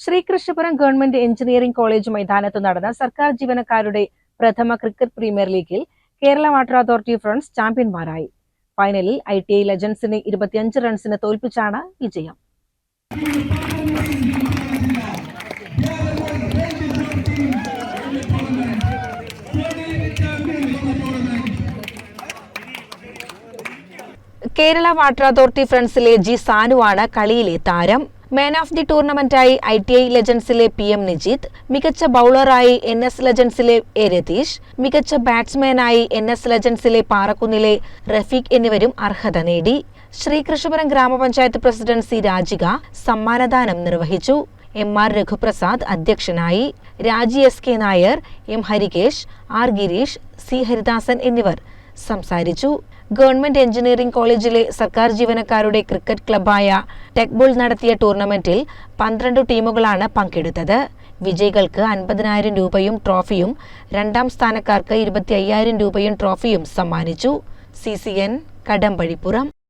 Sreekrishnapuram government engineering college മൈതാനത്ത് നടന്ന സർക്കാർ ജീവനക്കാരുടെ പ്രഥമ ക്രിക്കറ്റ് പ്രീമിയർ ലീഗിൽ കേരള വാട്ടർ അതോറിറ്റി ഫ്രണ്ട്സ് ചാമ്പ്യന്മാരായി. ഫൈനലിൽ ITI ലെജൻസിനെ 25 റൺസിന് തോൽപ്പിച്ചാണ് വിജയം. കേരള വാട്ടർ അതോറിറ്റി ഫ്രണ്ട്സിലെ ജി സാനുവാണ് കളിയിലെ താരം. മാൻ ഓഫ് ദി ടൂർണമെന്റായി ITI ലെജൻസിലെ PM നിജിത്ത്, മികച്ച ബൌളറായി NS ലെജൻസിലെ A രതീഷ്, മികച്ച ബാറ്റ്സ്മാനായി NS ലെജൻസിലെ പാറക്കുന്നിലെ റഫീഖ് എന്നിവരും അർഹത നേടി. ശ്രീകൃഷ്ണപുരം ഗ്രാമപഞ്ചായത്ത് പ്രസിഡന്റ് C രാജിക സമ്മാനദാനം നിർവഹിച്ചു. MR രഘുപ്രസാദ് അധ്യക്ഷനായി. രാജി SK Nair, M Harikesh, R Girish, C Haridasan എന്നിവർ സംസാരിച്ചു. ഗവൺമെന്റ് എഞ്ചിനീയറിംഗ് കോളേജിലെ സർക്കാർ ജീവനക്കാരുടെ ക്രിക്കറ്റ് ക്ലബ്ബായ ടെക്ബോൾ നടത്തിയ ടൂർണമെന്റിൽ 12 ടീമുകളാണ് പങ്കെടുത്തത്. വിജയികൾക്ക് 50,000 രൂപയും ട്രോഫിയും, രണ്ടാം സ്ഥാനക്കാർക്ക് 25,000 രൂപയും ട്രോഫിയും സമ്മാനിച്ചു. CCN കടമ്പഴിപ്പുറം.